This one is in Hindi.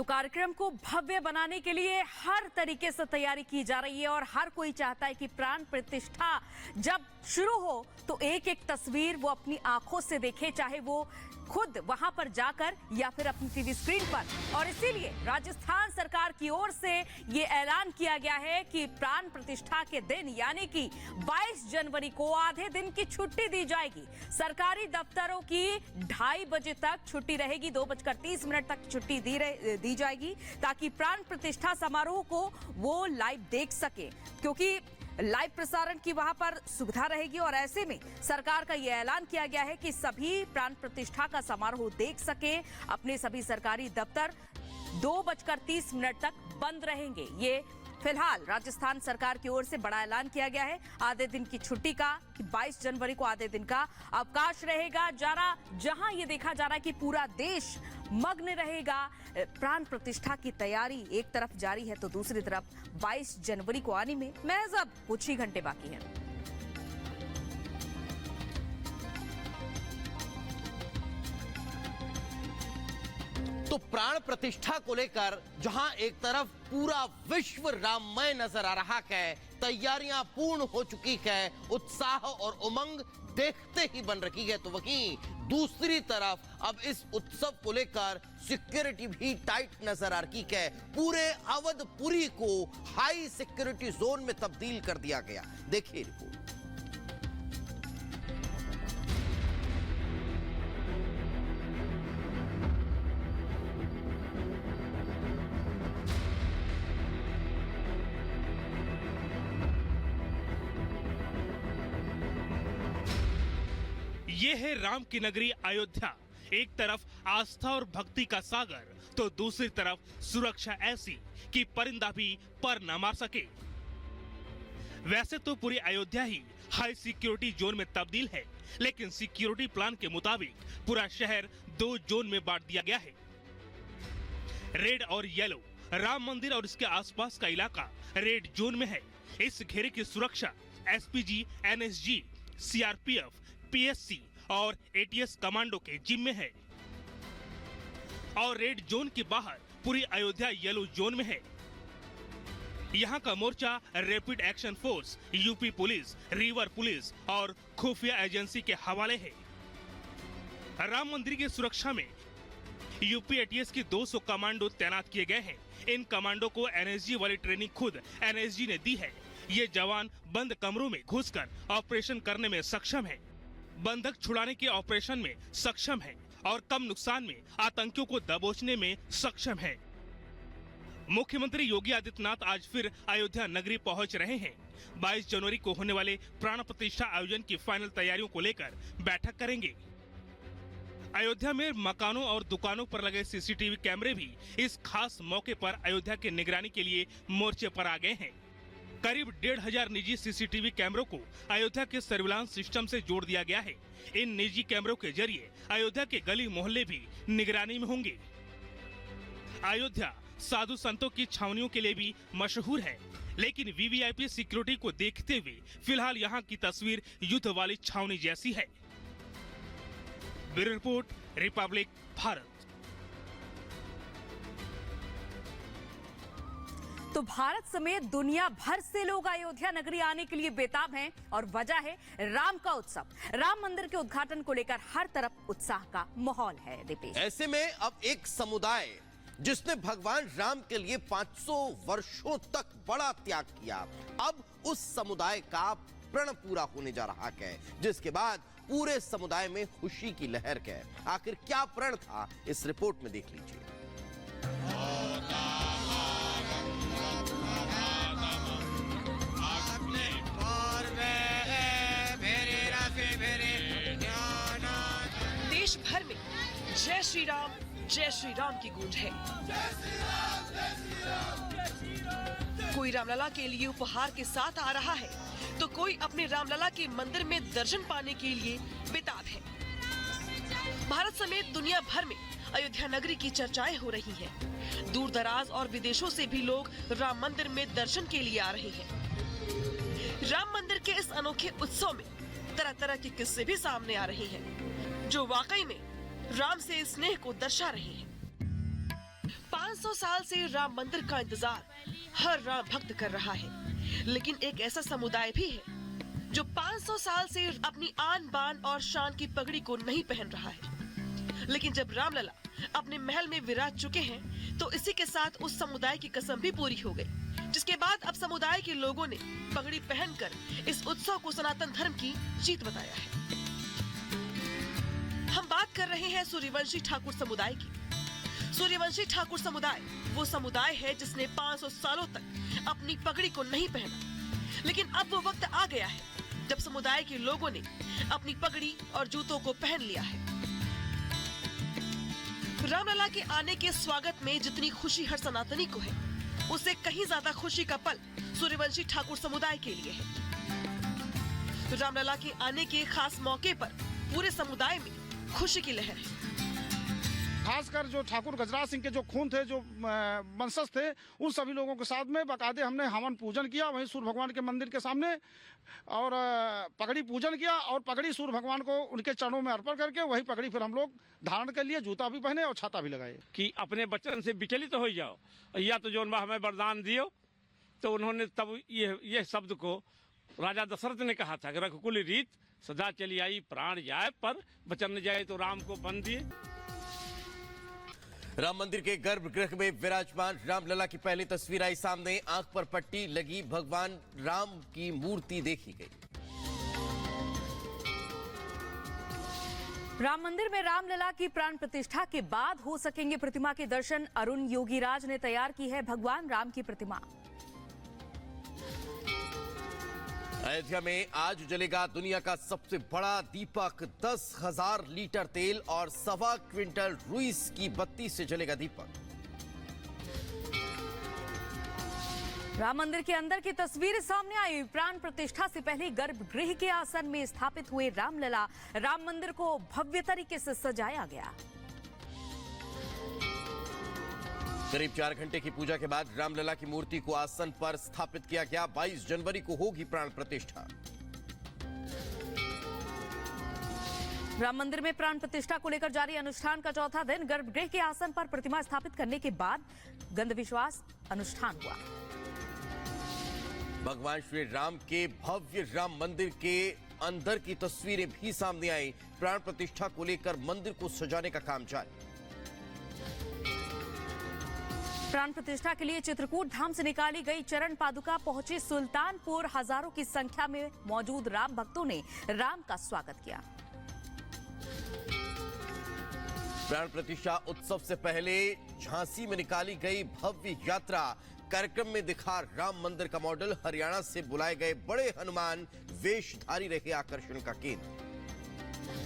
तो कार्यक्रम को भव्य बनाने के लिए हर तरीके से तैयारी की जा रही है और हर कोई चाहता है कि प्राण प्रतिष्ठा जब शुरू हो तो एक एक तस्वीर वो अपनी आंखों से देखे, चाहे वो खुद वहां पर जाकर या फिर अपनी टीवी स्क्रीन पर। और इसीलिए राजस्थान सरकार की ओर से ये ऐलान किया गया है कि प्राण प्रतिष्ठा के दिन यानी कि 22 जनवरी को आधे दिन की छुट्टी दी जाएगी। सरकारी दफ्तरों की 2:30 बजे तक छुट्टी रहेगी, 2:30 तक छुट्टी दी जाएगी ताकि प्राण प्रतिष्ठा समारोह को वो लाइव देख सके, क्योंकि लाइव प्रसारण की वहां पर सुविधा रहेगी। और ऐसे में सरकार का यह ऐलान किया गया है कि सभी प्राण प्रतिष्ठा का समारोह देख सके। अपने सभी सरकारी दफ्तर 2:30 तक बंद रहेंगे। ये फिलहाल राजस्थान सरकार की ओर से बड़ा ऐलान किया गया है आधे दिन की छुट्टी का, कि 22 जनवरी को आधे दिन का अवकाश रहेगा। जहां ये देखा जा रहा है कि पूरा देश मग्न रहेगा। प्राण प्रतिष्ठा की तैयारी एक तरफ जारी है तो दूसरी तरफ 22 जनवरी को आने में महज अब कुछ ही घंटे बाकी हैं। तो प्राण प्रतिष्ठा को लेकर जहां एक तरफ पूरा विश्व राममय नजर आ रहा है, तैयारियां पूर्ण हो चुकी है, उत्साह और उमंग देखते ही बन रही है, तो वहीं दूसरी तरफ अब इस उत्सव को लेकर सिक्योरिटी भी टाइट नजर आ रही है। पूरे अवधपुरी को हाई सिक्योरिटी जोन में तब्दील कर दिया गया। देखिए रिपोर्ट। ये है राम की नगरी अयोध्या। एक तरफ आस्था और भक्ति का सागर, तो दूसरी तरफ सुरक्षा ऐसी कि परिंदा भी पर न मार सके। वैसे तो पूरी अयोध्या ही हाई सिक्योरिटी जोन में तब्दील है, लेकिन सिक्योरिटी प्लान के मुताबिक पूरा शहर 2 जोन में बांट दिया गया है। रेड और येलो। राम मंदिर और इसके आसपास का इलाका रेड जोन में है। इस घेरे की सुरक्षा एसपीजी, एनएसजी, सीआरपीएफ, पीएससी और एटीएस कमांडो के जिम्मे है। और रेड जोन के बाहर पूरी अयोध्या येलो जोन में है। यहाँ का मोर्चा rapid action force, UP police, river police और खुफिया एजेंसी के हवाले है। राम मंदिर की सुरक्षा में यूपी एटीएस की 200 कमांडो तैनात किए गए हैं। इन कमांडो को एनएसजी वाली ट्रेनिंग खुद एनएसजी ने दी है। ये जवान बंद कमरों में घुसकर ऑपरेशन करने में सक्षम है, बंधक छुड़ाने के ऑपरेशन में सक्षम है और कम नुकसान में आतंकियों को दबोचने में सक्षम है। मुख्यमंत्री योगी आदित्यनाथ आज फिर अयोध्या नगरी पहुंच रहे हैं। 22 जनवरी को होने वाले प्राण प्रतिष्ठा आयोजन की फाइनल तैयारियों को लेकर बैठक करेंगे। अयोध्या में मकानों और दुकानों पर लगे सीसीटीवी कैमरे भी इस खास मौके पर अयोध्या की निगरानी के लिए मोर्चे पर आ गए हैं। करीब 1,500 निजी सीसीटीवी कैमरों को अयोध्या के सर्विलांस सिस्टम से जोड़ दिया गया है। इन निजी कैमरों के जरिए अयोध्या के गली मोहल्ले भी निगरानी में होंगे। अयोध्या साधु संतों की छावनियों के लिए भी मशहूर है, लेकिन वीवीआईपी सिक्योरिटी को देखते हुए फिलहाल यहाँ की तस्वीर युद्ध वाली छावनी जैसी है। Bureau report, Republic Bharat. तो भारत समेत दुनिया भर से लोग अयोध्या नगरी आने के लिए बेताब हैं और वजह है राम का उत्सव। राम मंदिर के उद्घाटन को लेकर हर तरफ उत्साह का माहौल है। दीपेश, ऐसे में अब एक समुदाय जिसने भगवान राम के लिए 500 वर्षों तक बड़ा त्याग किया, अब उस समुदाय का प्रण पूरा होने जा रहा है, जिसके बाद पूरे समुदाय में खुशी की लहर है। आखिर क्या प्रण था, इस रिपोर्ट में देख लीजिए। देश भर में जय श्री राम की गूंज है। कोई रामलला के लिए उपहार के साथ आ रहा है, तो कोई अपने रामलला के मंदिर में दर्शन पाने के लिए बेताब है। भारत समेत दुनिया भर में अयोध्या नगरी की चर्चाएं हो रही हैं। दूर दराज और विदेशों से भी लोग राम मंदिर में दर्शन के लिए आ रहे हैं। राम मंदिर के इस अनोखे उत्सव में तरह तरह के किस्से भी सामने आ रहे हैं, जो वाकई में राम से स्नेह को दर्शा रहे हैं। 500 साल से राम मंदिर का इंतजार हर राम भक्त कर रहा है, लेकिन एक ऐसा समुदाय भी है जो 500 साल से अपनी आन बान और शान की पगड़ी को नहीं पहन रहा है। लेकिन जब रामलला अपने महल में विराज चुके हैं, तो इसी के साथ उस समुदाय की कसम भी पूरी हो गई, जिसके बाद अब समुदाय के लोगों ने पगड़ी पहनकर इस उत्सव को सनातन धर्म की जीत बताया है। हम बात कर रहे हैं सूर्यवंशी ठाकुर समुदाय की। सूर्यवंशी ठाकुर समुदाय वो समुदाय है जिसने 500 सालों तक अपनी पगड़ी को नहीं पहना, लेकिन अब वो वक्त आ गया है जब समुदाय के लोगों ने अपनी पगड़ी और जूतों को पहन लिया है। रामलला के आने के स्वागत में जितनी खुशी हर सनातनी को है, उससे कहीं ज्यादा खुशी का पल सूर्यवंशी ठाकुर समुदाय के लिए है। रामलला के आने के खास मौके पर पूरे समुदाय में खुशी की लहर है। खासकर जो ठाकुर गजराज सिंह के जो खून थे, जो वंशज थे, उन सभी लोगों के साथ में बाकायदे हमने हवन पूजन किया वहीं सूर्य भगवान के मंदिर के सामने, और पगड़ी पूजन किया और पगड़ी सूर्य भगवान को उनके चरणों में अर्पण करके वही पगड़ी फिर हम लोग धारण कर लिए, जूता भी पहने और छाता भी लगाए कि अपने बचन से विचलित हो जाओ, या तो जो हमें वरदान दियो। तो उन्होंने तब ये शब्द को राजा दशरथ ने कहा था कि रघुकुल रीत सदा चली आई, प्राण जाए पर वचन न जाए तो राम को बन दिए। राम मंदिर के गर्भगृह में विराजमान रामलला की पहली तस्वीर आई सामने। आंख पर पट्टी लगी भगवान राम की मूर्ति देखी गई। राम मंदिर में रामलला की प्राण प्रतिष्ठा के बाद हो सकेंगे प्रतिमा के दर्शन। अरुण योगीराज ने तैयार की है भगवान राम की प्रतिमा। अयोध्या में आज जलेगा दुनिया का सबसे बड़ा दीपक। 10,000 लीटर तेल और 1.25 क्विंटल रुई की बत्ती से जलेगा दीपक। राम मंदिर के अंदर की तस्वीर सामने आई। प्राण प्रतिष्ठा से पहले गर्भगृह के आसन में स्थापित हुए रामलला। राम मंदिर को भव्य तरीके से सजाया गया। करीब 4 घंटे की पूजा के बाद रामलला की मूर्ति को आसन पर स्थापित किया गया। 22 जनवरी को होगी प्राण प्रतिष्ठा। राम मंदिर में प्राण प्रतिष्ठा को लेकर जारी अनुष्ठान का चौथा दिन। गर्भगृह के आसन पर प्रतिमा स्थापित करने के बाद गंध विश्वास अनुष्ठान हुआ। भगवान श्री राम के भव्य राम मंदिर के अंदर की तस्वीरें भी सामने आई। प्राण प्रतिष्ठा को लेकर मंदिर को सजाने का काम जारी। प्राण प्रतिष्ठा के लिए चित्रकूट धाम से निकाली गई चरण पादुका पहुंची सुल्तानपुर। हजारों की संख्या में मौजूद राम भक्तों ने राम का स्वागत किया। प्राण प्रतिष्ठा उत्सव से पहले झांसी में निकाली गई भव्य यात्रा। कार्यक्रम में दिखा राम मंदिर का मॉडल। हरियाणा से बुलाए गए बड़े हनुमान वेशधारी रहे आकर्षण का केंद्र।